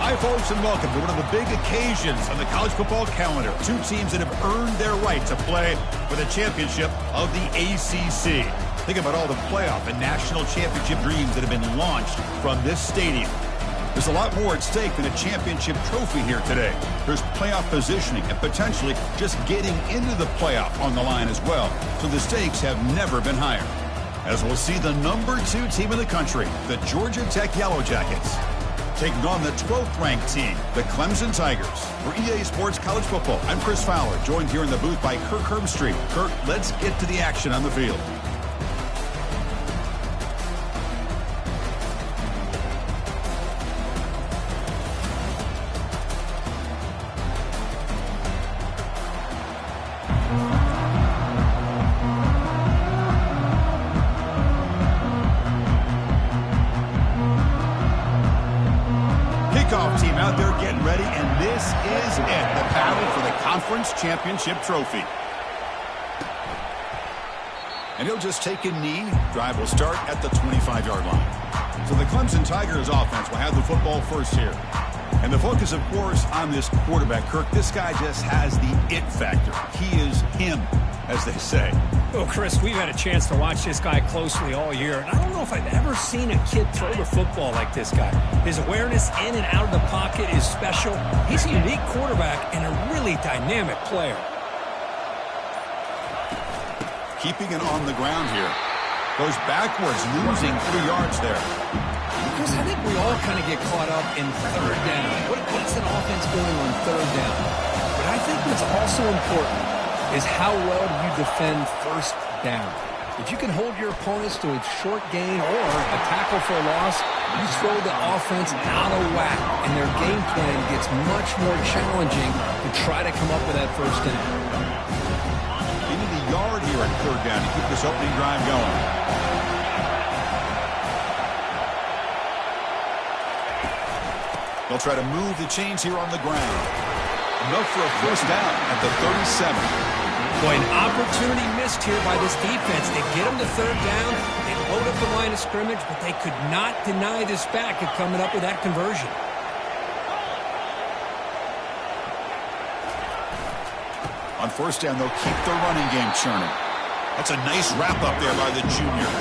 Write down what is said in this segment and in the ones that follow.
Hi, folks, and welcome to one of the big occasions on the college football calendar. Two teams that have earned their right to play for the championship of the ACC. Think about all the playoff and national championship dreams that have been launched from this stadium. There's a lot more at stake than a championship trophy here today. There's playoff positioning and potentially just getting into the playoff on the line as well. So the stakes have never been higher. As we'll see the number 2 team in the country, the Georgia Tech Yellow Jackets, taking on the 12th-ranked team, the Clemson Tigers. For EA Sports College Football, I'm Chris Fowler, joined here in the booth by Kirk Herbstreit. Kirk, let's get to the action on the field. Team out there getting ready, and this is it, the battle for the conference championship trophy. And he'll just take a knee. Drive will start at the 25-yard line. So the Clemson Tigers offense will have the football first here. And the focus, of course, on this quarterback, Kirk. This guy just has the it factor. He is him, as they say. Well, Chris, we've had a chance to watch this guy closely all year, and I don't know if I've ever seen a kid throw the football like this guy. His awareness in and out of the pocket is special. He's a unique quarterback and a really dynamic player. Keeping it on the ground here. Goes backwards, losing 3 yards there. Chris, I think we all kind of get caught up in third down. What's an offense doing on third down? But I think what's also important is how well do you defend first down. If you can hold your opponents to a short gain or a tackle for a loss, you throw the offense out of whack, and their game plan gets much more challenging to try to come up with that first down. You need a yard here at third down to keep this opening drive going. They'll try to move the chains here on the ground. Enough for a first down at the 37. Boy, an opportunity missed here by this defense. They get them to third down. They load up the line of scrimmage, but they could not deny this back at coming up with that conversion. On first down, they'll keep their running game churning. That's a nice wrap-up there by the junior.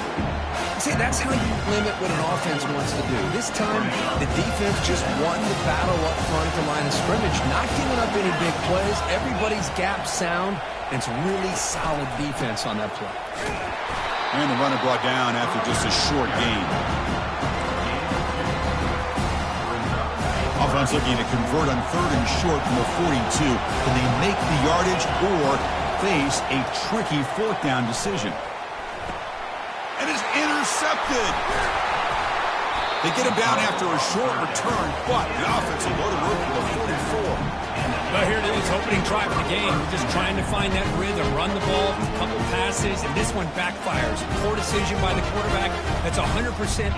See, that's how you limit what an offense wants to do. This time, the defense just won the battle up front at the line of scrimmage, not giving up any big plays. Everybody's gap sound, and it's really solid defense on that play. And the runner brought down after just a short gain. Offense looking to convert on third and short from the 42. Can they make the yardage or face a tricky fourth down decision? And it's intercepted. They get him down after a short return, but the offense will go to work for the 44. Well, here it is, opening drive of the game. Just trying to find that rhythm, run the ball, a couple passes, and this one backfires. Poor decision by the quarterback. That's 100%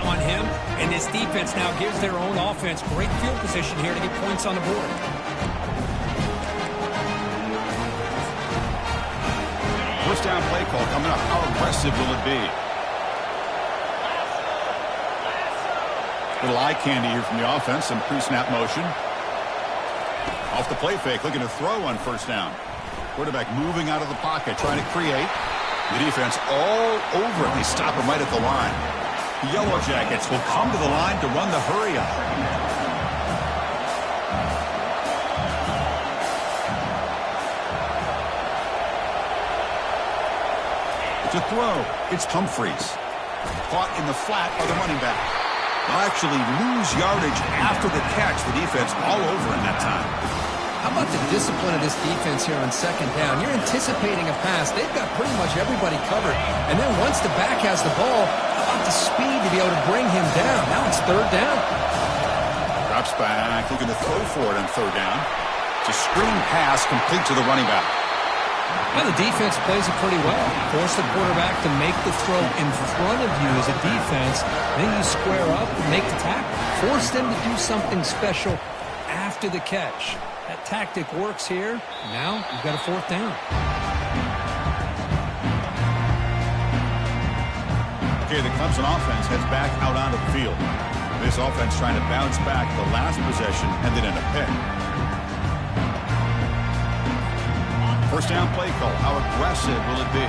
on him, and this defense now gives their own offense great field position here to get points on the board. First down play call coming up. How aggressive will it be? Little eye candy here from the offense. Some pre-snap motion. Off the play fake, looking to throw on first down. Quarterback moving out of the pocket, trying to create. The defense all over it. They stop him right at the line. The Yellow Jackets will come to the line to run the hurry-up. To throw, it's Humphreys. Caught in the flat by the running back. They'll actually lose yardage after the catch. The defense all over in that time. How about the discipline of this defense here on second down? You're anticipating a pass. They've got pretty much everybody covered. And then once the back has the ball, how about the speed to be able to bring him down? Now it's third down. Drops back, looking to throw for it on third down. It's a screen pass complete to the running back. Well, the defense plays it pretty well. Force the quarterback to make the throw in front of you as a defense. Then you square up and make the tackle. Force them to do something special after the catch. That tactic works here. Now you've got a fourth down. Okay, the Clemson offense heads back out onto the field. This offense trying to bounce back. The last possession ended in a pick. First down play call. How aggressive will it be?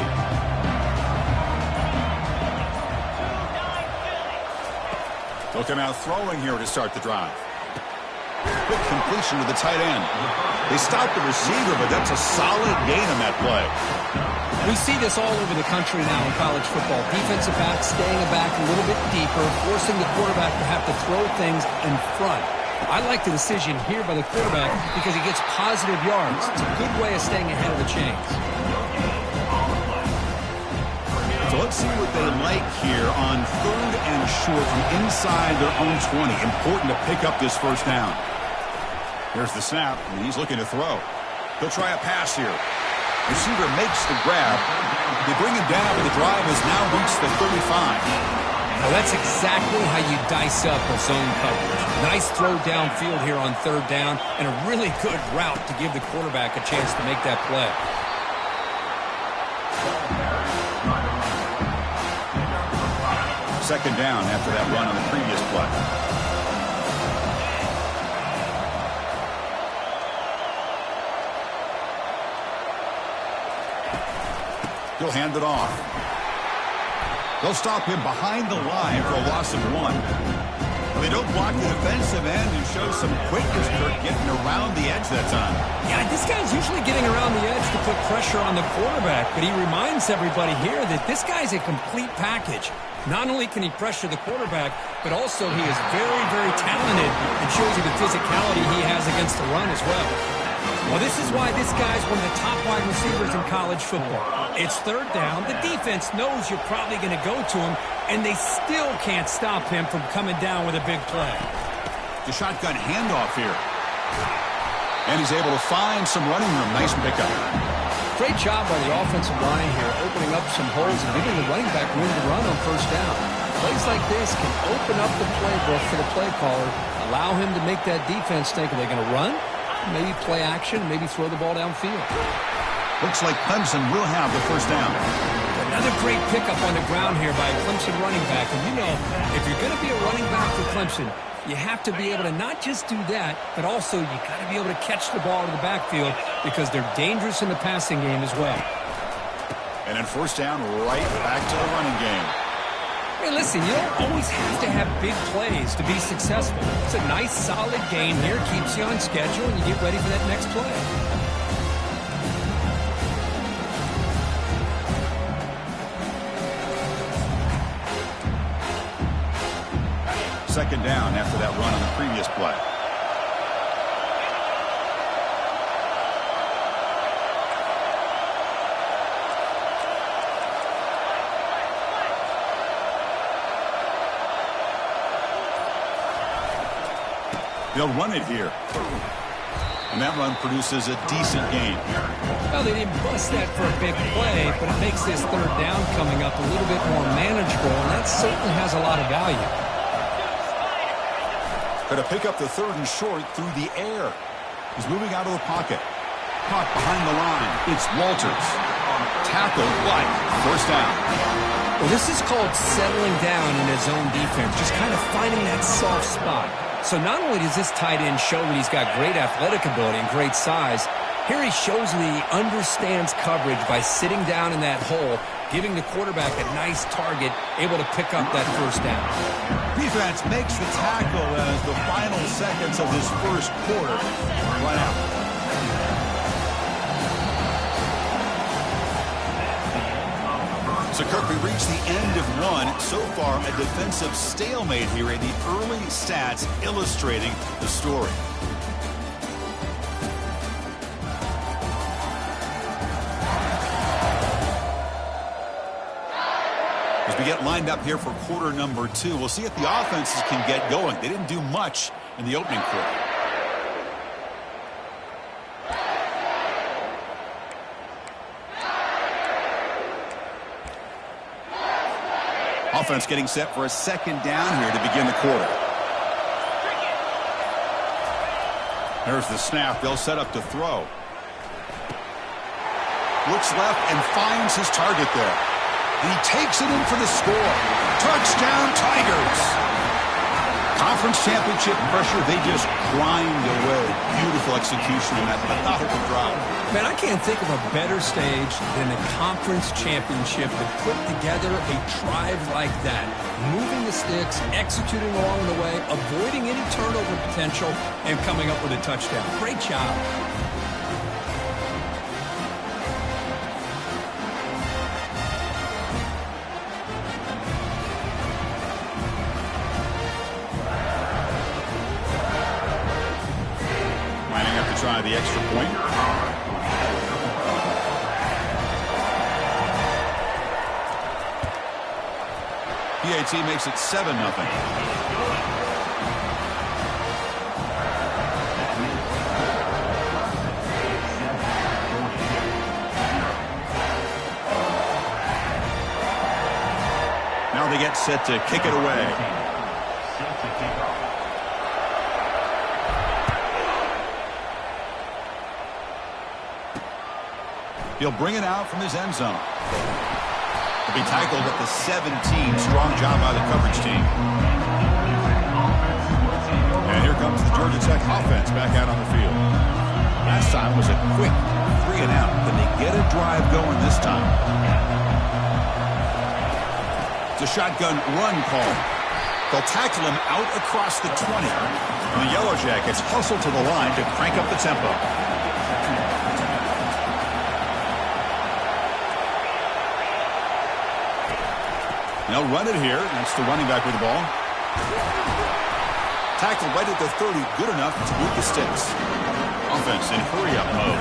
Looking out throwing here to start the drive. Quick completion to the tight end. They stopped the receiver, but that's a solid gain on that play. We see this all over the country now in college football. Defensive backs staying back a little bit deeper, forcing the quarterback to have to throw things in front. I like the decision here by the quarterback because he gets positive yards. It's a good way of staying ahead of the chains. So let's see what they like here on 3rd and short from inside their own 20. Important to pick up this first down. Here's the snap, and he's looking to throw. He'll try a pass here. Receiver makes the grab. They bring him down, but the drive has now reached the 35. Well, that's exactly how you dice up a zone coverage. Nice throw downfield here on 3rd down, and a really good route to give the quarterback a chance to make that play. Second down after that run on the previous play. He'll hand it off. They'll stop him behind the line for a loss of 1. They don't block the defensive end and show some quickness, Kirk, getting around the edge that time. Yeah, this guy's usually getting around the edge to put pressure on the quarterback, but he reminds everybody here that this guy's a complete package. Not only can he pressure the quarterback, but also he is very, very talented and shows you the physicality he has against the run as well. Well, this is why this guy's one of the top wide receivers in college football. It's 3rd down. The defense knows you're probably going to go to him, and they still can't stop him from coming down with a big play. The shotgun handoff here. And he's able to find some running room. Nice pickup. Great job by the offensive line here, opening up some holes and giving the running back room to run on 1st down. Plays like this can open up the playbook for the play caller, allow him to make that defense think, are they going to run? Maybe play action, maybe throw the ball downfield. Looks like Clemson will have the first down. Another great pickup on the ground here by a Clemson running back. And you know, if you're going to be a running back for Clemson, you have to be able to not just do that, but also you got to be able to catch the ball in the backfield because they're dangerous in the passing game as well. And then first down, right back to the running game. Hey, listen, you don't always have to have big plays to be successful. It's a nice, solid game here. Keeps you on schedule, and you get ready for that next play. Second down after that run on the previous play. They'll run it here. And that run produces a decent gain. Well, they didn't bust that for a big play, but it makes this 3rd down coming up a little bit more manageable, and that certainly has a lot of value. Going to pick up the 3rd and short through the air. He's moving out of the pocket. Caught behind the line. It's Walters. Tackled, but first down. Well, this is called settling down in his own defense, just kind of finding that soft spot. So not only does this tight end show that he's got great athletic ability and great size, here he shows that he understands coverage by sitting down in that hole, giving the quarterback a nice target, able to pick up that first down. Defense makes the tackle as the final seconds of this first quarter run out. So, Kirk, we reached the end of one. So far, a defensive stalemate here, and the early stats illustrating the story. As we get lined up here for quarter number 2, we'll see if the offenses can get going. They didn't do much in the opening quarter. Offense getting set for a second down here to begin the quarter. There's the snap. They'll set up to throw. Looks left and finds his target there. And he takes it in for the score. Touchdown, Tigers. Conference championship pressure, they just grind away. Beautiful execution in that methodical drive. Man, I can't think of a better stage than a conference championship to put together a drive like that. Moving the sticks, executing along the way, avoiding any turnover potential, and coming up with a touchdown. Great job. Lining up to try the extra point. PAT makes it 7-0. Now they get set to kick it away. He'll bring it out from his end zone. He'll be tackled at the 17. Strong job by the coverage team. And here comes the Georgia Tech offense back out on the field. Last time was a quick 3-and-out. Can they get a drive going this time? It's a shotgun run call. They'll tackle him out across the 20. And the Yellow Jackets hustle to the line to crank up the tempo. They'll run it here. That's the running back with the ball. Tackle right at the 30. Good enough to move the sticks. Offense in hurry-up mode.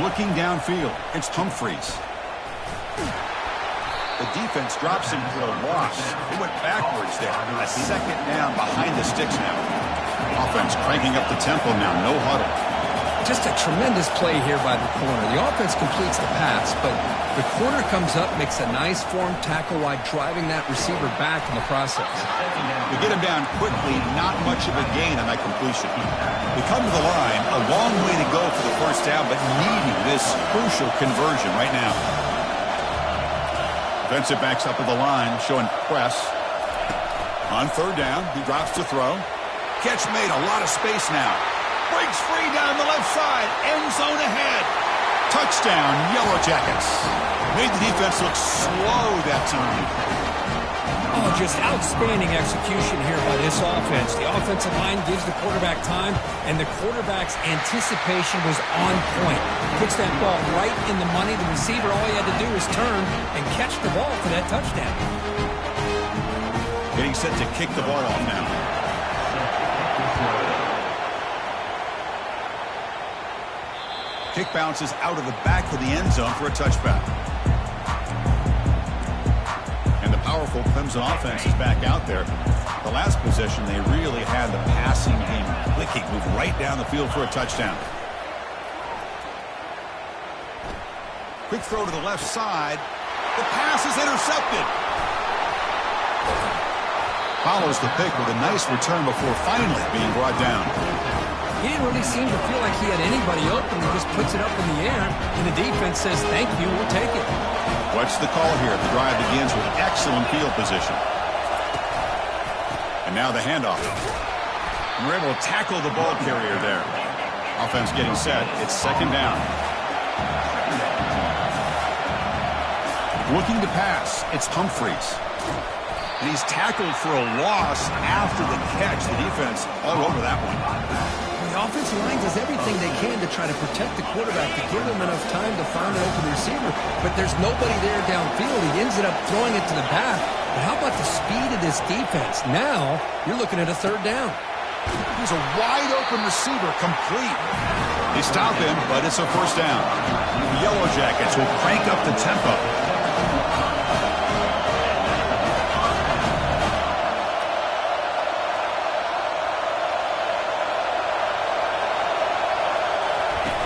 Looking downfield. It's Humphreys. The defense drops him for a loss. They went backwards there. A second down behind the sticks now. Offense cranking up the tempo now. No huddle. Just a tremendous play here by the corner. The offense completes the pass, but the corner comes up, makes a nice form tackle while driving that receiver back in the process. We get him down quickly. Not much of a gain on that completion. We come to the line. A long way to go for the first down, but needing this crucial conversion right now. Defensive backs up at the line, showing press. On third down, he drops to throw. Catch made, a lot of space now. Breaks free down the left side. End zone ahead. Touchdown, Yellow Jackets. Made the defense look slow that time. Oh, just outstanding execution here by this offense. The offensive line gives the quarterback time, and the quarterback's anticipation was on point. Puts that ball right in the money. The receiver, all he had to do was turn and catch the ball for that touchdown. Getting set to kick the ball off now. Kick bounces out of the back of the end zone for a touchback. Powerful Clemson offense is back out there. The last possession, they really had the passing game clicking. Move right down the field for a touchdown. Quick throw to the left side. The pass is intercepted. Follows the pick with a nice return before finally being brought down. He didn't really seem to feel like he had anybody open. He just puts it up in the air, and the defense says, thank you, we'll take it. What's the call here? The drive begins with excellent field position. And now the handoff. And we're able to tackle the ball carrier there. Offense getting set. It's second down. Looking to pass. It's Humphreys. And he's tackled for a loss after the catch. The defense all over that one. The offensive line does everything they can to try to protect the quarterback, to give him enough time to find an open receiver, but there's nobody there downfield. He ends up throwing it to the back. But how about the speed of this defense? Now you're looking at a third down. He's a wide-open receiver, complete. They stop him, but it's a first down. The Yellow Jackets will crank up the tempo.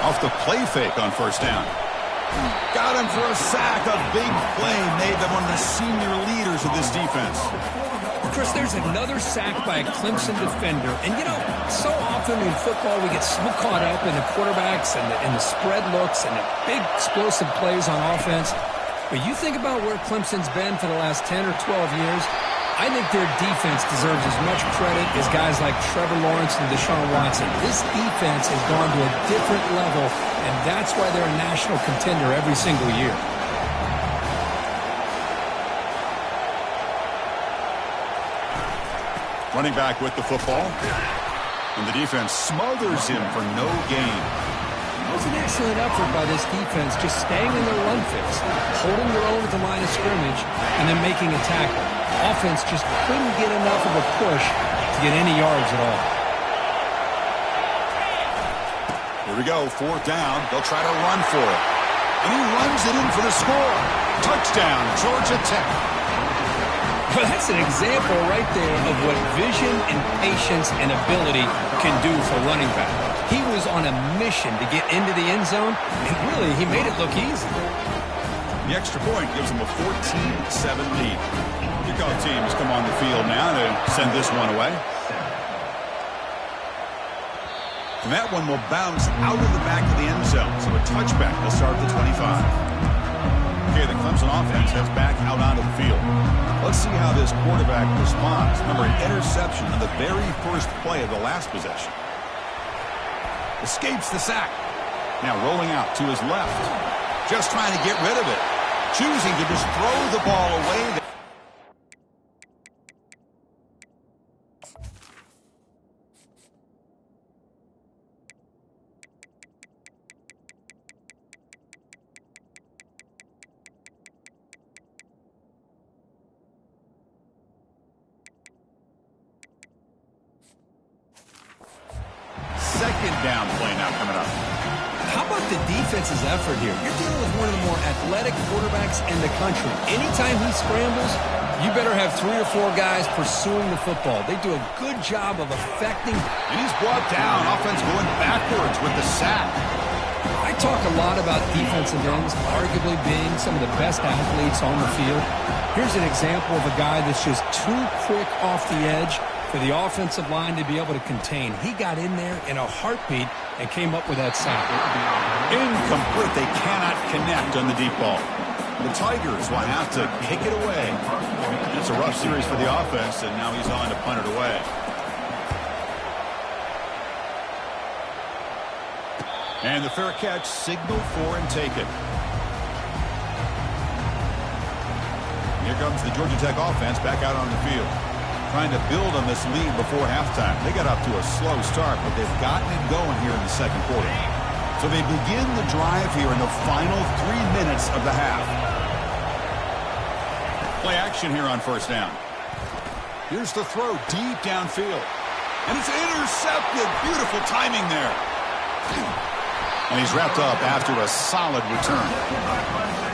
Off the play fake on first down. Got him for a sack. A big play made them one of the senior leaders of this defense. Chris, there's another sack by a Clemson defender. And, you know, so often in football we get so caught up in the quarterbacks and the spread looks and the big explosive plays on offense. But you think about where Clemson's been for the last 10 or 12 years, I think their defense deserves as much credit as guys like Trevor Lawrence and Deshaun Watson. This defense has gone to a different level, and that's why they're a national contender every single year. Running back with the football. And the defense smothers him for no gain. It was an excellent effort by this defense, just staying in their run fix, holding their own at the line of scrimmage, and then making a tackle. Offense just couldn't get enough of a push to get any yards at all. Here we go, 4th down. They'll try to run for it. And he runs it in for the score. Touchdown, Georgia Tech. Well, that's an example right there of what vision and patience and ability can do for running back. He was on a mission to get into the end zone, and really, he made it look easy. The extra point gives them a 14-7 lead. Kickoff teams come on the field now to send this one away. And that one will bounce out of the back of the end zone, so a touchback will start at the 25. Okay, the Clemson offense heads back out onto the field. Let's see how this quarterback responds. Remember, an interception on the very first play of the last possession. Escapes the sack. Now rolling out to his left. Just trying to get rid of it. Choosing to just throw the ball away. Second down play now coming up. How about the defense's effort here? You're dealing with one of the more athletic quarterbacks in the country. Anytime he scrambles, you better have 3 or 4 guys pursuing the football. They do a good job of affecting. And he's brought down. Offense going backwards with the sack. I talk a lot about defensive ends arguably being some of the best athletes on the field. Here's an example of a guy that's just too quick off the edge for the offensive line to be able to contain. He got in there in a heartbeat and came up with that sack. Incomplete. They cannot connect on the deep ball. The Tigers will have to kick it away. It's a rough series for the offense, and now he's on to punt it away. And the fair catch, signal for and take it. Here comes the Georgia Tech offense back out on the field, trying to build on this lead before halftime. They got off to a slow start, but they've gotten it going here in the second quarter. So they begin the drive here in the final 3 minutes of the half. Play action here on first down. Here's the throw deep downfield. And it's intercepted. Beautiful timing there. And he's wrapped up after a solid return.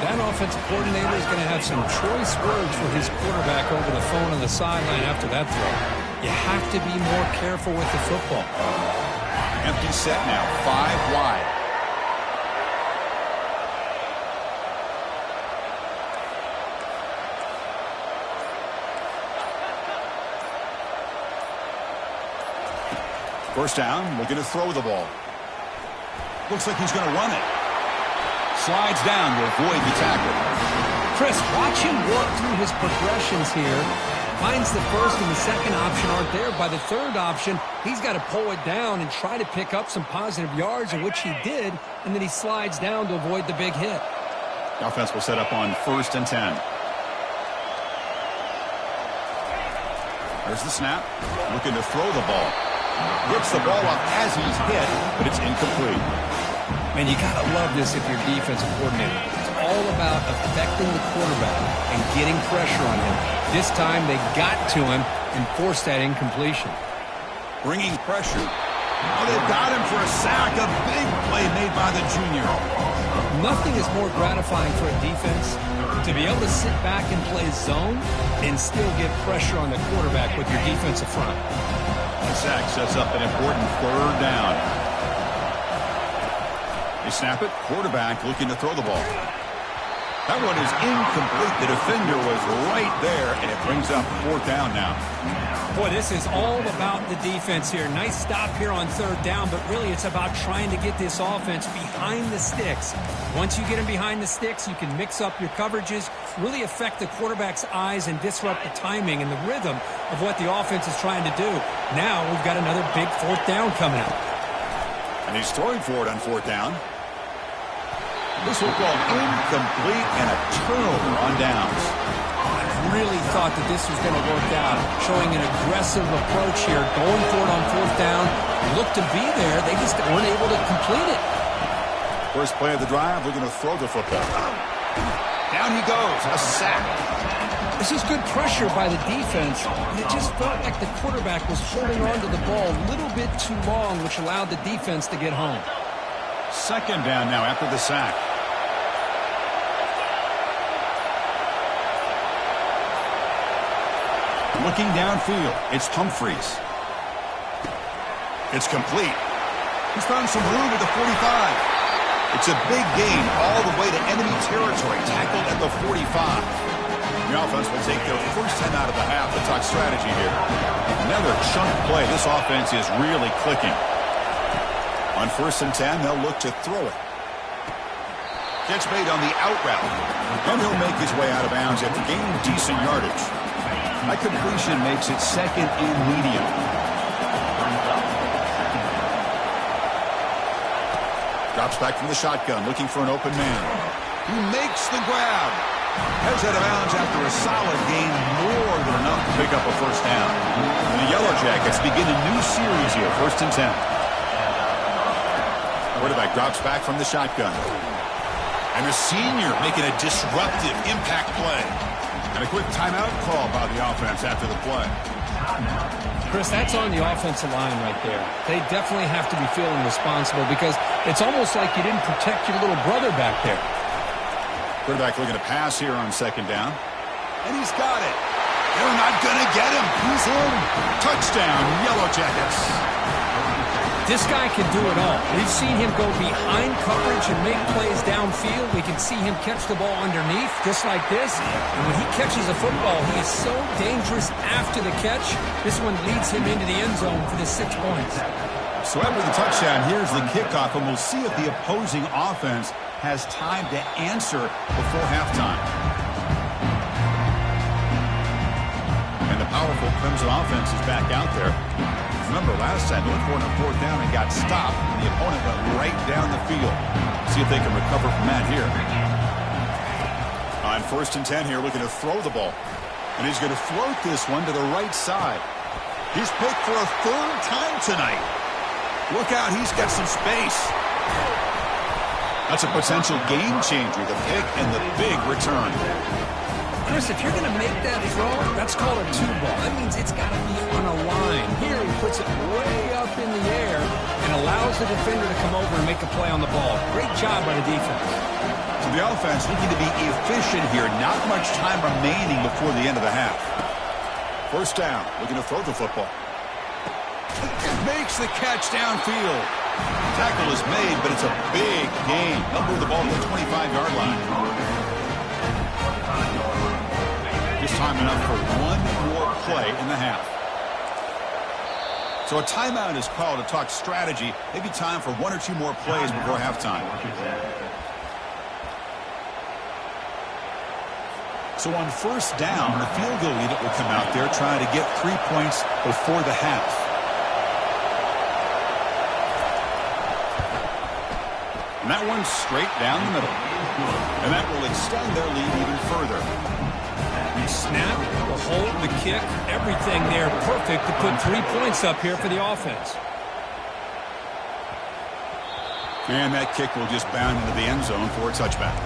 That offensive coordinator is going to have some choice words for his quarterback over the phone on the sideline after that throw. You have to be more careful with the football. Empty set now, 5 wide. First down, looking to throw the ball. Looks like he's going to run it. Slides down to avoid the tackle. Chris, watch him work through his progressions here. Finds the first and the second option aren't there. By the third option, he's got to pull it down and try to pick up some positive yards, in which he did, and then he slides down to avoid the big hit. The offense will set up on 1st and 10. There's the snap. Looking to throw the ball. Gets the ball up as he's hit, but it's incomplete. Man, you got to love this if you're defensive coordinator. It's all about affecting the quarterback and getting pressure on him. This time they got to him and forced that incompletion. Bringing pressure. Oh, they've got him for a sack. A big play made by the junior. Nothing is more gratifying for a defense to be able to sit back and play zone and still get pressure on the quarterback with your defensive front. The sack sets up an important 3rd down. They snap it. Quarterback looking to throw the ball. That one is incomplete. The defender was right there, and it brings up 4th down now. Boy, this is all about the defense here. Nice stop here on 3rd down, but really it's about trying to get this offense behind the sticks. Once you get them behind the sticks, you can mix up your coverages, really affect the quarterback's eyes and disrupt the timing and the rhythm of what the offense is trying to do. Now we've got another big 4th down coming up. And he's throwing for it on 4th down. This will call incomplete and a turnover on downs. I really thought that this was going to work out, showing an aggressive approach here, going for it on 4th down. Looked to be there. They just weren't able to complete it. First play of the drive, we're going to throw the football. Down he goes, a sack. This is good pressure by the defense. It just felt like the quarterback was holding on to the ball a little bit too long, which allowed the defense to get home. 2nd down now after the sack. Looking downfield, it's Humphreys. It's complete. He's found some room at the 45. It's a big gain all the way to enemy territory, tackled at the 45. The offense will take their first 10 out of the half. The talk strategy here. Another chunk play. This offense is really clicking. On 1st and 10, they'll look to throw it. Catch made on the out route. And he'll make his way out of bounds after gaining decent yardage. That completion makes it 2nd and medium. Drops back from the shotgun, looking for an open man. He makes the grab. Heads out of bounds after a solid gain, more than enough to pick up a 1st down. And the Yellow Jackets begin a new series here, 1st and 10. Quarterback drops back from the shotgun. And the senior making a disruptive impact play. And a quick timeout call by the offense after the play. Chris, that's on the offensive line right there. They definitely have to be feeling responsible because it's almost like you didn't protect your little brother back there. Quarterback looking to pass here on 2nd down. And he's got it. They're not going to get him. He's in. Touchdown, Yellow Jackets. This guy can do it all. We've seen him go behind coverage and make plays downfield. We can see him catch the ball underneath, just like this. And when he catches a football, he is so dangerous after the catch. This one leads him into the end zone for the 6 points. So after the touchdown, here's the kickoff, and we'll see if the opposing offense has time to answer before halftime. And the powerful Clemson offense is back out there. Remember, last time they went for it on 4th down and got stopped, and the opponent went right down the field. See if they can recover from that here. On 1st and 10 here, looking to throw the ball. And he's going to float this one to the right side. He's picked for a 3rd time tonight. Look out, he's got some space. That's a potential game changer, the pick and the big return. Chris, if you're going to make that throw, that's called a 2-ball. That means it's got to be on a line. Here he puts it way up in the air and allows the defender to come over and make a play on the ball. Great job by the defense. So the offense looking to be efficient here. Not much time remaining before the end of the half. 1st down, looking to throw the football. Makes the catch downfield. Tackle is made, but it's a big gain. They'll move the ball to the 25-yard line. Just time enough for one more play in the half. So a timeout is called to talk strategy. Maybe time for 1 or 2 more plays before halftime. So on 1st down, the field goal unit will come out there trying to get 3 points before the half. And that one's straight down the middle. And that will extend their lead even further. The snap, the hold, the kick, everything there perfect to put 3 points up here for the offense. And that kick will just bound into the end zone for a touchback.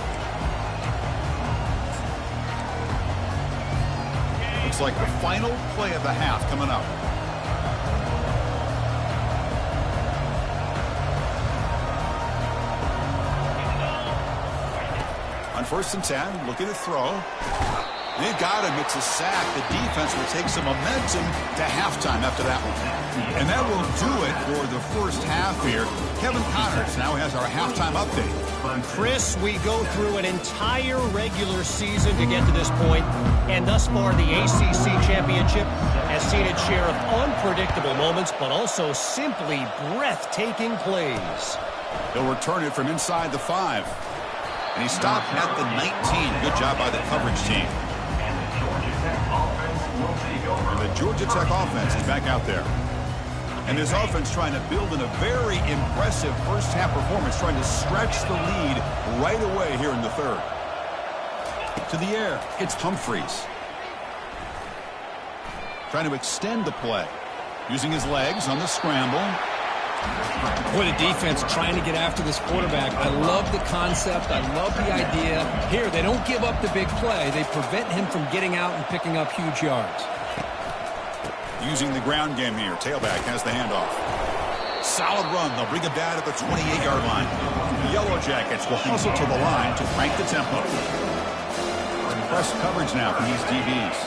Looks like the final play of the half coming up. On 1st and 10, looking to throw. They got him. It's a sack. The defense will take some momentum to halftime after that one. And that will do it for the first half here. Kevin Connors now has our halftime update Chris, we go through an entire regular season to get to this point, and thus far the ACC Championship has seen its share of unpredictable moments, but also simply breathtaking plays. He'll return it from inside the 5. And he stopped at the 19. Good job by the coverage team. And the Georgia Tech offense is back out there. And this offense trying to build in a very impressive first-half performance, trying to stretch the lead right away here in the third. To the air, it's Humphreys. Trying to extend the play. Using his legs on the scramble. Boy, the defense trying to get after this quarterback. I love the concept. I love the idea. Here, they don't give up the big play. They prevent him from getting out and picking up huge yards. Using the ground game here. Tailback has the handoff. Solid run. They'll bring it down at the 28-yard line. The Yellow Jackets will hustle to the line to crank the tempo. Press coverage now from these DBs.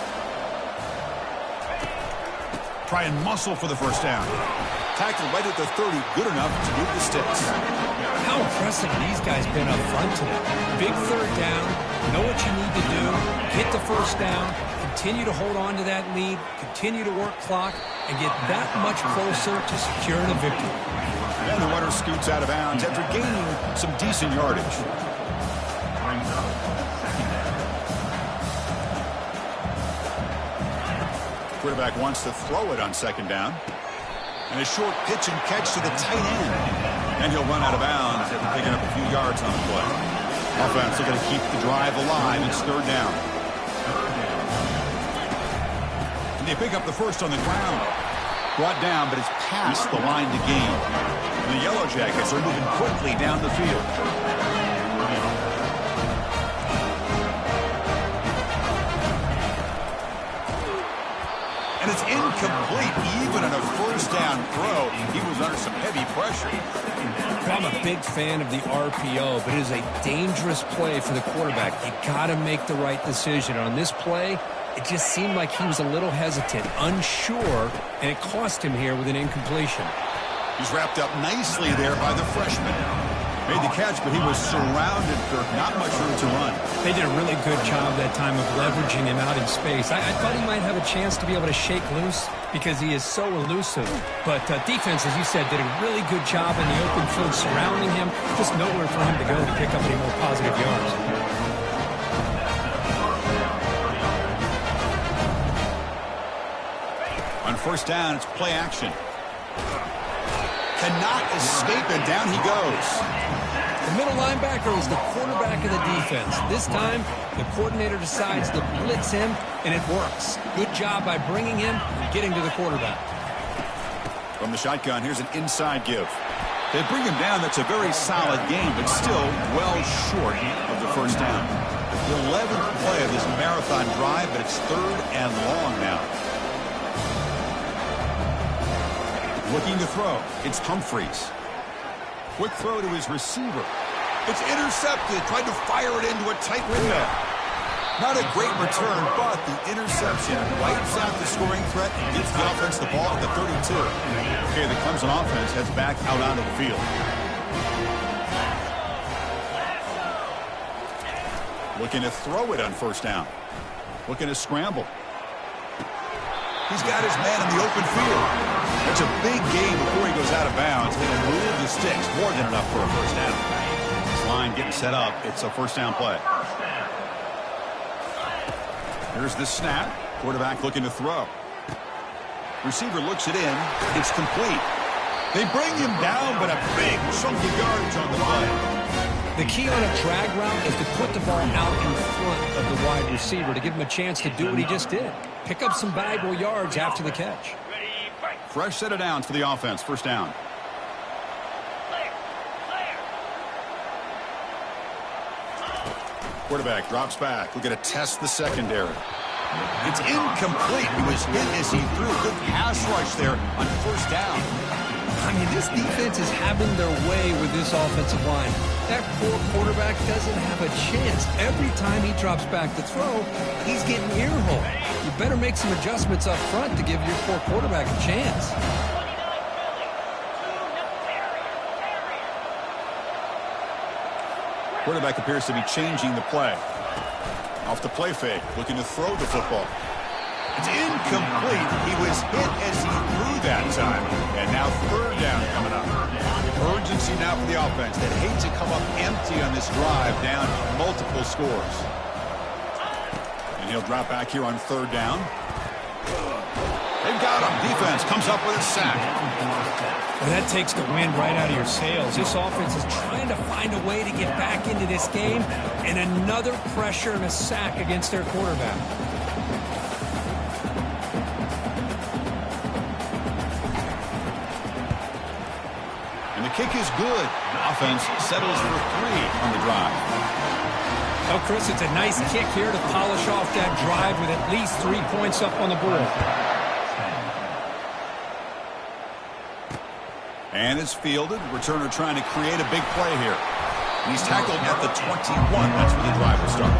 Try and muscle for the first down. Tackled right at the 30. Good enough to move the sticks. How impressive these guys been up front today. Big third down. Know what you need to do. Get the first down. Continue to hold on to that lead. Continue to work clock. And get that much closer to securing a victory. And the runner scoots out of bounds after gaining some decent yardage. Quarterback wants to throw it on second down. And a short pitch and catch to the tight end. And he'll run out of bounds after picking up a few yards on the play. Offense looking to keep the drive alive. It's third down. And they pick up the first on the ground. Brought down, but it's past the line to gain. And the Yellow Jackets are moving quickly down the field. And it's incomplete. Even on a first down throw, he was under some heavy pressure. I'm a big fan of the RPO, but it is a dangerous play for the quarterback. You got to make the right decision. On this play, it just seemed like he was a little hesitant, unsure, and it cost him here with an incompletion. He's wrapped up nicely there by the freshman. Made the catch, but he was surrounded for not much room to run. They did a really good job that time of leveraging him out in space. I thought he might have a chance to be able to shake loose because he is so elusive. But defense, as you said, did a really good job in the open field surrounding him. Just nowhere for him to go to pick up any more positive yards. On first down, it's play action. Cannot escape, and down he goes. The middle linebacker is the quarterback of the defense. This time, the coordinator decides to blitz him, and it works. Good job by bringing him and getting to the quarterback. From the shotgun, here's an inside give. They bring him down. That's a very solid game, but still well short of the first down. The 11th play of this marathon drive, but it's third and long now. Looking to throw. It's Humphreys. Quick throw to his receiver. It's intercepted. Tried to fire it into a tight window. Not a great return, but the interception wipes out the scoring threat and gives the offense the ball at the 32. Okay, the Clemson offense heads back out onto the field. Looking to throw it on first down. Looking to scramble. He's got his man in the open field. That's a big gain before he goes out of bounds. It'll move the sticks, more than enough for a first down. This line getting set up. It's a first down play. Here's the snap. Quarterback looking to throw. Receiver looks it in. It's complete. They bring him down, but a big chunk of yardage on the play. The key on a drag route is to put the ball out in front of the wide receiver to give him a chance to do what he just did. Pick up some valuable yards after the catch. Fresh set of downs for the offense. First down. Quarterback drops back. We're going to test the secondary. It's incomplete. He was hit as he threw a good pass rush there on first down. I mean, this defense is having their way with this offensive line. That poor quarterback doesn't have a chance. Every time he drops back to throw, he's getting ear-hole. You better make some adjustments up front to give your poor quarterback a chance. Quarterback appears to be changing the play. Off the play fake, looking to throw the football. It's incomplete. He was hit as he threw that time. And now third down coming up. Urgency now for the offense that hate to come up empty on this drive, down multiple scores. And he'll drop back here on third down. They've got him. Defense comes up with a sack. Well, that takes the wind right out of your sails. This offense is trying to find a way to get back into this game, and another pressure and a sack against their quarterback. And the kick is good. The offense settles for 3 on the drive. Oh, Chris, it's a nice kick here to polish off that drive with at least 3 points up on the board. And it's fielded. Returner trying to create a big play here. And he's tackled at the 21. That's where the drive will start.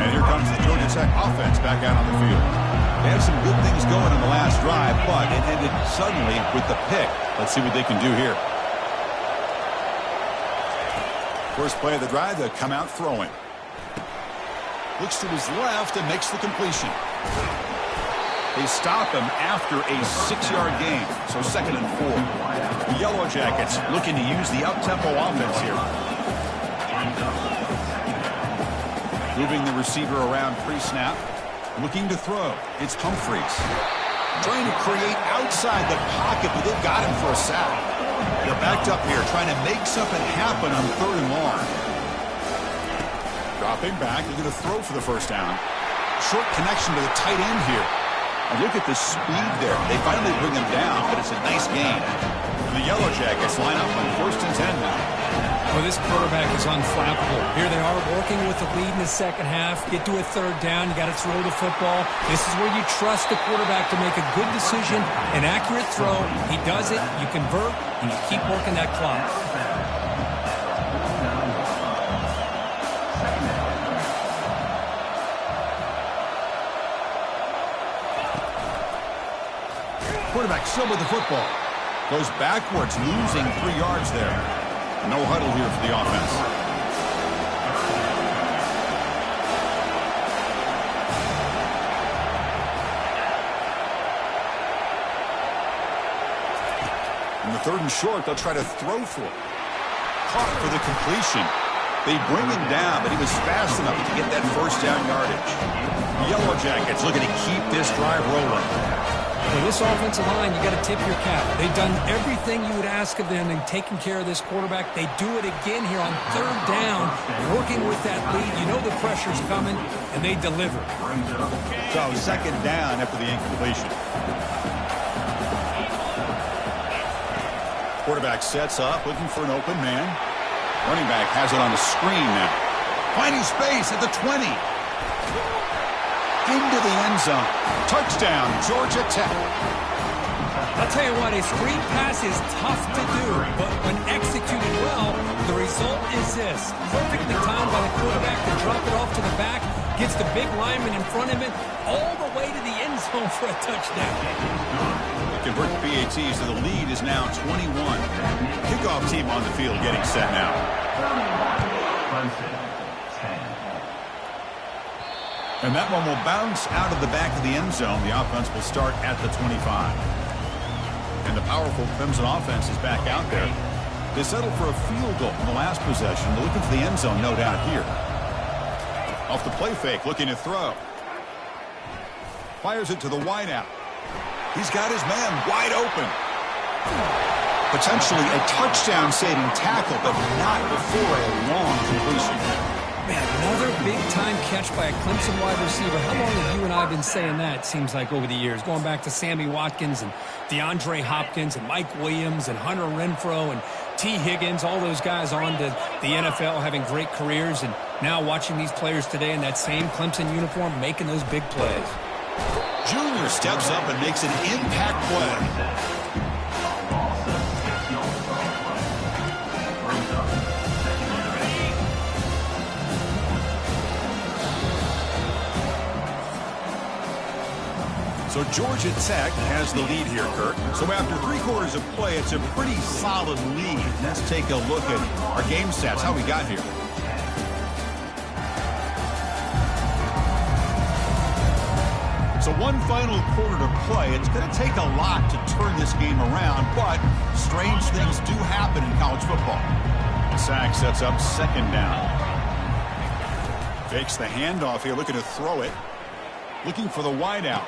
And here comes the Georgia Tech offense back out on the field. They had some good things going on the last drive, but it ended suddenly with the pick. Let's see what they can do here. First play of the drive, they come out throwing. Looks to his left and makes the completion. They stop him after a 6-yard gain, so 2nd and 4. The Yellow Jackets looking to use the up-tempo offense here. Moving the receiver around pre-snap. Looking to throw. It's Humphreys. Trying to create outside the pocket, but they've got him for a sack. They're backed up here, trying to make something happen on 3rd and long. Dropping back, looking to throw for the first down. Short connection to the tight end here. And look at the speed there. They finally bring him down, but it's a nice gain. And the Yellow Jackets line up on 1st and 10 now. Well, this quarterback is unflappable. Here they are working with the lead in the second half. Get to a 3rd down. You got to throw the football. This is where you trust the quarterback to make a good decision, an accurate throw. He does it. You convert, and you keep working that clock. Quarterback still with the football. Goes backwards, losing 3 yards there. No huddle here for the offense. In the 3rd and short, they'll try to throw for it. Caught for the completion. They bring him down, but he was fast enough to get that 1st down yardage. The Yellow Jackets looking to keep this drive rolling. For this offensive line, you got to tip your cap. They've done everything you would ask of them in taking care of this quarterback. They do it again here on 3rd down, working with that lead. You know the pressure's coming, and they deliver. So 2nd down after the incompletion. Quarterback sets up, looking for an open man. Running back has it on the screen now. Finding space at the 20. Into the end zone. Touchdown, Georgia Tech. I'll tell you what, a screen pass is tough to do, but when executed well, the result is this. Perfectly timed by the quarterback to drop it off to the back, gets the big lineman in front of it, all the way to the end zone for a touchdown. They convert the PATs, so the lead is now 21. Kickoff team on the field getting set now. And that one will bounce out of the back of the end zone. The offense will start at the 25. And the powerful Clemson offense is back out there. They settled for a field goal in the last possession. They're looking for the end zone, no doubt, here. Off the play fake, looking to throw. Fires it to the wideout. He's got his man wide open. Potentially a touchdown-saving tackle, but not before a long completion. Man, another big-time catch by a Clemson wide receiver. How long have you and I been saying that, seems like, over the years? Going back to Sammy Watkins and DeAndre Hopkins and Mike Williams and Hunter Renfrow and T. Higgins, all those guys on to the NFL having great careers, and now watching these players today in that same Clemson uniform making those big plays. Junior steps up and makes an impact play. So So Georgia Tech has the lead here, Kirk. So after 3 quarters of play, it's a pretty solid lead. Let's take a look at our game stats, how we got here. So one final quarter to play. It's going to take a lot to turn this game around, but strange things do happen in college football. Sack sets up 2nd down. Fakes the handoff here, looking to throw it. Looking for the wideout.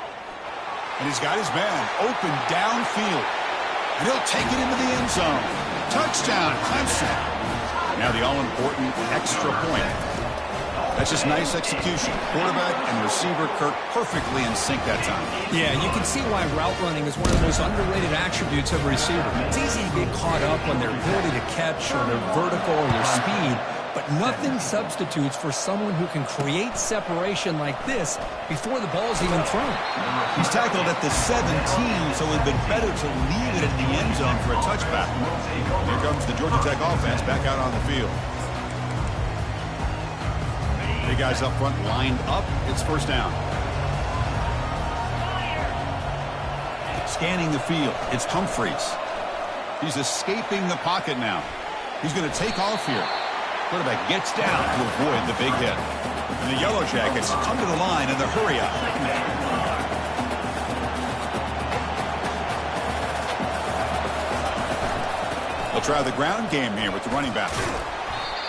And he's got his man open downfield. And he'll take it into the end zone. Touchdown, Clemson. Now the all-important extra point. That's just nice execution. Quarterback and receiver, Kirk, perfectly in sync that time. Yeah, you can see why route running is one of the most underrated attributes of a receiver. It's easy to get caught up on their ability to catch or their vertical or their speed, but nothing substitutes for someone who can create separation like this before the ball is even thrown. He's tackled at the 17, so it would have been better to leave it in the end zone for a touchback. Here comes the Georgia Tech offense back out on the field. Big guys up front lined up. It's 1st down. Scanning the field. It's Humphreys. He's escaping the pocket now. He's going to take off here. Quarterback gets down to avoid the big hit. And the Yellow Jackets come to the line in the hurry up. They'll try the ground game here with the running back.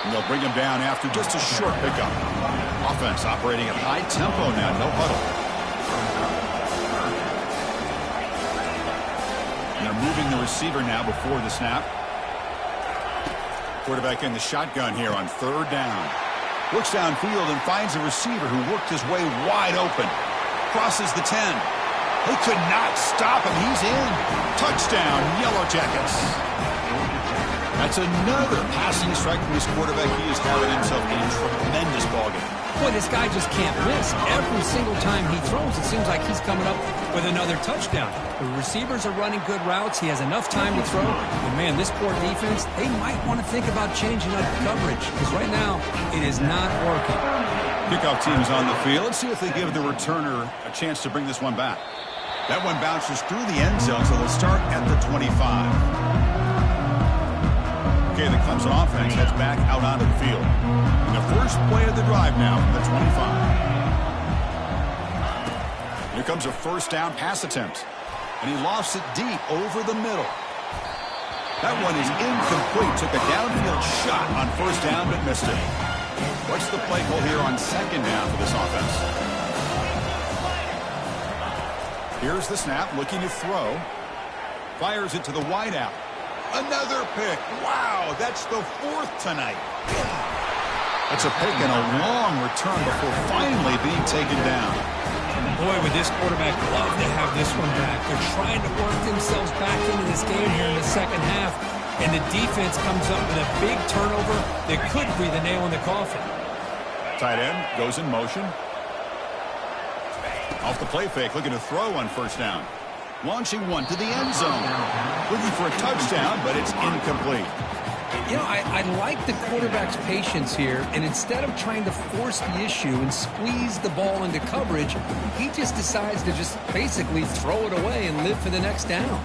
And they'll bring him down after just a short pickup. Offense operating at high tempo now, no huddle. And they're moving the receiver now before the snap. Quarterback in the shotgun here on 3rd down. Looks downfield and finds a receiver who worked his way wide open. Crosses the 10. They could not stop him. He's in. Touchdown, Yellow Jackets. That's another passing strike from this quarterback. He is having himself a tremendous ballgame. Boy, this guy just can't miss. Every single time he throws, it seems like he's coming up with another touchdown. The receivers are running good routes. He has enough time to throw. And, man, this poor defense, they might want to think about changing up coverage because right now it is not working. Kickoff team's on the field. Let's see if they give the returner a chance to bring this one back. That one bounces through the end zone, so they'll start at the 25. Okay, the Clemson offense heads back out onto the field. And the first play of the drive now from the 25. Here comes a 1st down pass attempt. And he lofts it deep over the middle. That one is incomplete. Took a downfield shot on 1st down, but missed it. What's the play call here on 2nd down for this offense? Here's the snap, looking to throw. Fires it to the wideout. Another pick. Wow, that's the 4th tonight. That's a pick and a long return before finally being taken down. Boy, would this quarterback love to have this one back. They're trying to work themselves back into this game here in the 2nd half, and the defense comes up with a big turnover that could be the nail in the coffin. Tight end goes in motion. Off the play fake, looking to throw on 1st down. Launching one to the end zone. Looking for a touchdown, but it's incomplete. You know, I like the quarterback's patience here, and instead of trying to force the issue and squeeze the ball into coverage, he just decides to just basically throw it away and live for the next down.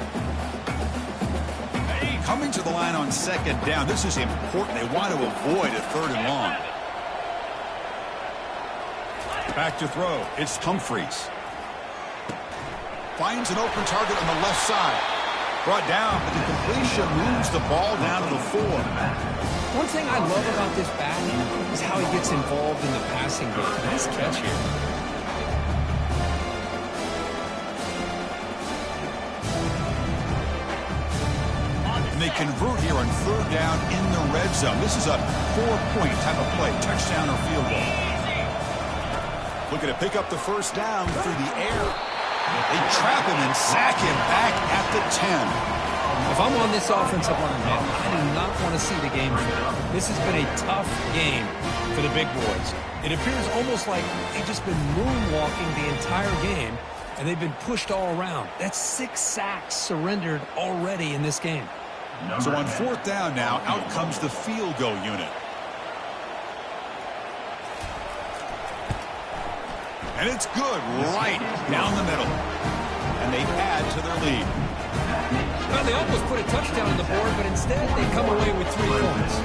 Coming to the line on 2nd down, this is important. They want to avoid a 3rd and long. Back to throw. It's Humphreys. Finds an open target on the left side. Brought down, but the completion moves the ball down to the 4. One thing I love about this back is how he gets involved in the passing game. Nice catch here. And they convert here on 3rd down in the red zone. This is a 4-point type of play, touchdown or field goal. Looking to pick up the 1st down through the air. They trap him and sack him back at the 10. If I'm on this offensive line, man, I do not want to see the game finish. This has been a tough game for the big boys. It appears almost like they've just been moonwalking the entire game, and they've been pushed all around. That's 6 sacks surrendered already in this game. So on 4th down now, out comes the field goal unit. And it's good right down the middle. and they add to their lead. Well, they almost put a touchdown on the board, but instead they come away with 3 points.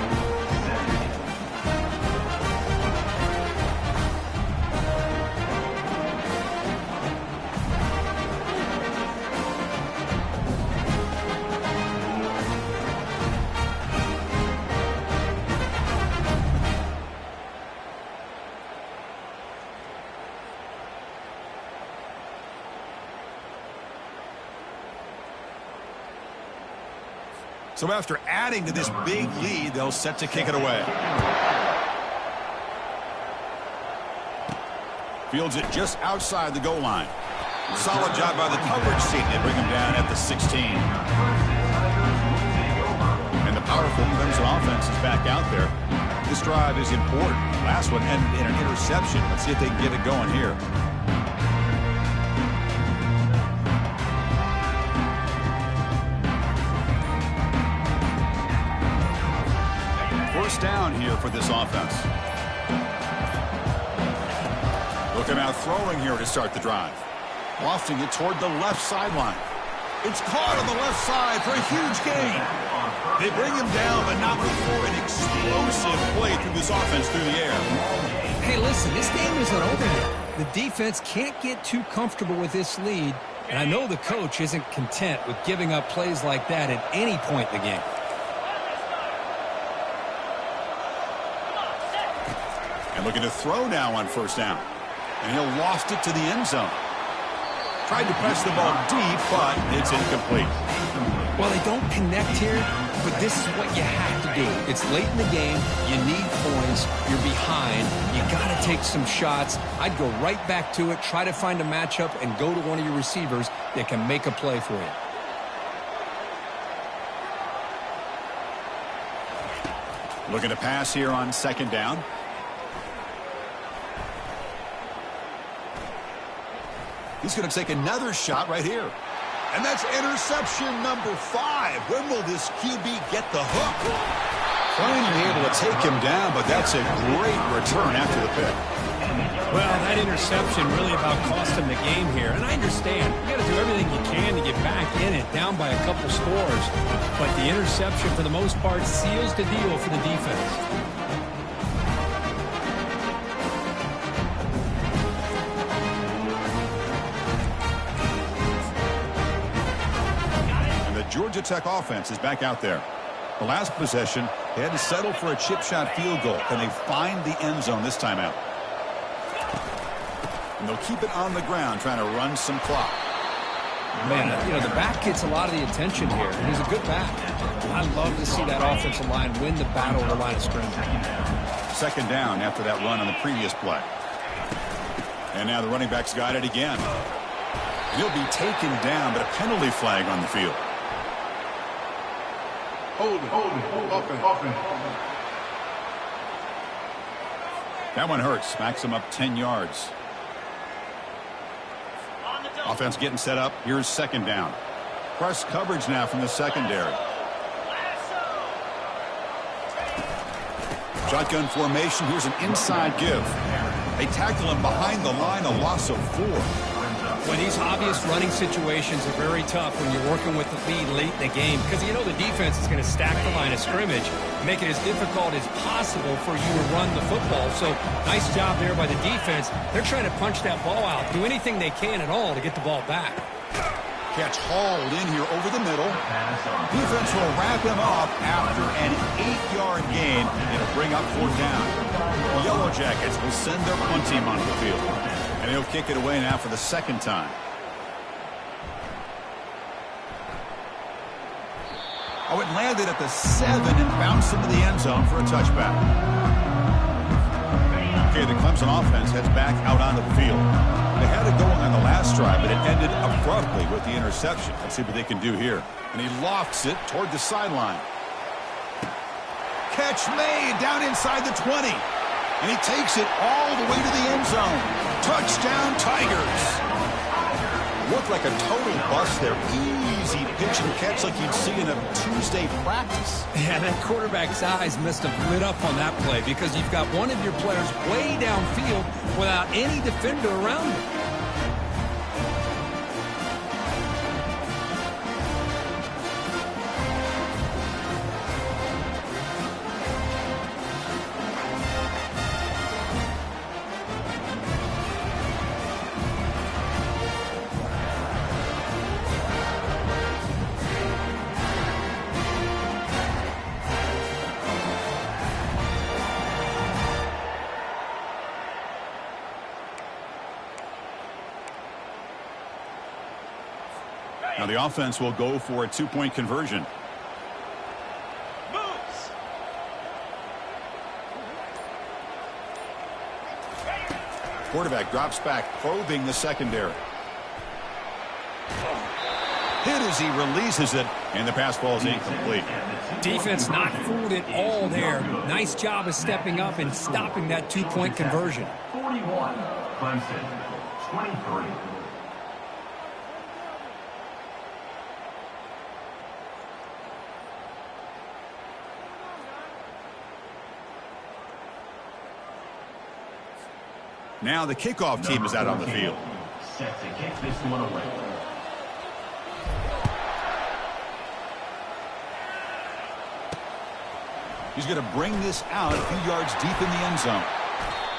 So after adding to this big lead, they'll set to kick it away. Fields it just outside the goal line. Solid job by the coverage team. They bring him down at the 16. And the powerful Clemson offense is back out there. This drive is important. Last one ended in an interception. Let's see if they can get it going here. First down here for this offense. Looking out throwing here to start the drive. Lofting it toward the left sideline. It's caught on the left side for a huge gain. They bring him down, but not before an explosive play through this offense through the air. Hey, listen, this game isn't over yet. The defense can't get too comfortable with this lead, and I know the coach isn't content with giving up plays like that at any point in the game. And looking to throw now on first down. And he'll lost it to the end zone. Tried to press the ball deep, but it's incomplete. Well, they don't connect here, but this is what you have to do. It's late in the game. You need points. You're behind. You got to take some shots. I'd go right back to it, try to find a matchup, and go to one of your receivers that can make a play for you. Looking to pass here on second down. He's going to take another shot right here. And that's interception number 5. When will this QB get the hook? Finally able to take him down, but that's a great return after the pick. Well, that interception really about cost him the game here. And I understand. You got to do everything you can to get back in it, down by a couple scores. But the interception, for the most part, seals the deal for the defense. Georgia Tech offense is back out there. The last possession, they had to settle for a chip shot field goal. Can they find the end zone this time out? And they'll keep it on the ground, trying to run some clock. Man, you know, the back gets a lot of the attention here. And he's a good back. I love to see that offensive line win the battle of the line of scrimmage. Second down after that run on the previous play. And now the running back's got it again. He'll be taken down, but a penalty flag on the field. Hold it. That one hurts. Smacks him up 10 yards. Offense getting set up. Here's second down. Press coverage now from the secondary. Shotgun formation. Here's an inside give. They tackle him behind the line. A loss of 4. Well, these obvious running situations are very tough when you're working with the lead late in the game because you know the defense is going to stack the line of scrimmage, make it as difficult as possible for you to run the football. So nice job there by the defense. They're trying to punch that ball out, do anything they can at all to get the ball back. Catch hauled in here over the middle. Defense will wrap him up after an 8-yard gain. It'll bring up fourth down. The Yellow Jackets will send their punt team onto the field. And he'll kick it away now for the second time. Oh, it landed at the 7 and bounced into the end zone for a touchback. Okay, the Clemson offense heads back out onto the field. They had it going on the last drive, but it ended abruptly with the interception. Let's see what they can do here. And he lofts it toward the sideline. Catch made down inside the 20. And he takes it all the way to the end zone. Touchdown, Tigers. Looked like a total bust there. Easy pitch and catch like you'd see in a Tuesday practice. Yeah, that quarterback's eyes must have lit up on that play because you've got one of your players way downfield without any defender around him. Now the offense will go for a two-point conversion. Quarterback drops back, probing the secondary. Hit as he releases it, and the pass ball is incomplete. Defense not fooled at all there. Nice job of stepping up and stopping that two-point conversion. 41, Clemson, 23. Now the kickoff team is out on the field. Set to kick this one away. He's going to bring this out a few yards deep in the end zone.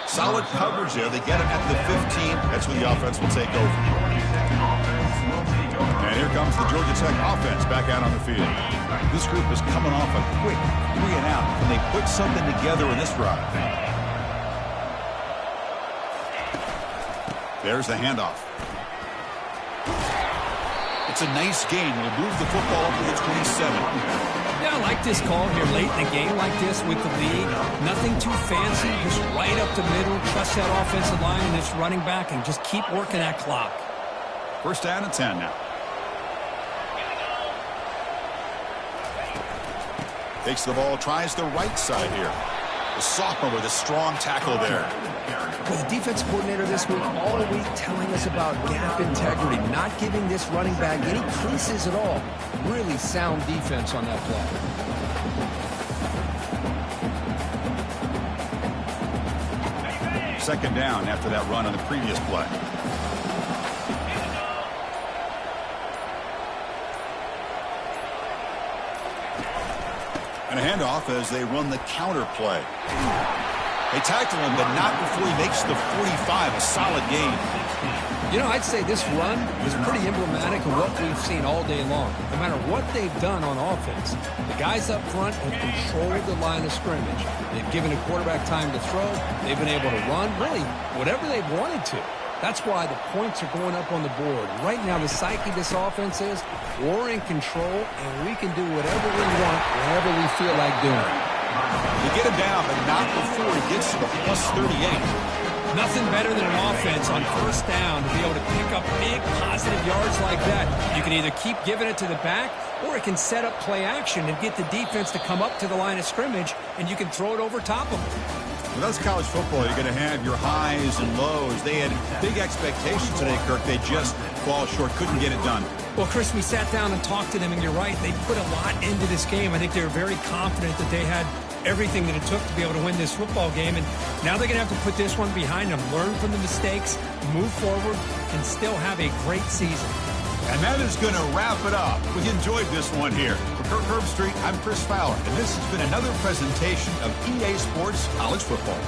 Solid coverage there. They get it at the 15. That's when the offense will take over. And here comes the Georgia Tech offense back out on the field. This group is coming off a quick 3 and out. Can they put something together in this drive? There's the handoff. It's a nice gain. We'll move the football up to the 27. Yeah, I like this call here late in a game like this with the lead. Nothing too fancy, just right up the middle. Trust that offensive line and this running back and just keep working that clock. First down and 10 now. Takes the ball, tries the right side here. The sophomore with a strong tackle there. Well, the defense coordinator this week all week telling us about gap integrity, not giving this running back any creases at all. Really sound defense on that play. Second down after that run on the previous play. And a handoff as they run the counter play. They tackle him, but not before he makes the 45. A solid gain. You know, I'd say this run is pretty emblematic of what we've seen all day long. No matter what they've done on offense, the guys up front have controlled the line of scrimmage. They've given the quarterback time to throw. They've been able to run, really, whatever they've wanted to. That's why the points are going up on the board. Right now, the psyche of this offense is we're in control, and we can do whatever we want, whenever we feel like doing. You get him down, but not before he gets to the plus 38. Nothing better than an offense on first down to be able to pick up big positive yards like that. You can either keep giving it to the back, or it can set up play action and get the defense to come up to the line of scrimmage, and you can throw it over top of them. Well, that's college football. You're going to have your highs and lows. They had big expectations today, Kirk. They just fall short, couldn't get it done. Well, Chris, we sat down and talked to them, and you're right. They put a lot into this game. I think they were very confident that they had everything that it took to be able to win this football game. And now they're going to have to put this one behind them, learn from the mistakes, move forward, and still have a great season. And that is going to wrap it up. We enjoyed this one here. For Kirk Herbstreit, I'm Chris Fowler, and this has been another presentation of EA Sports College Football.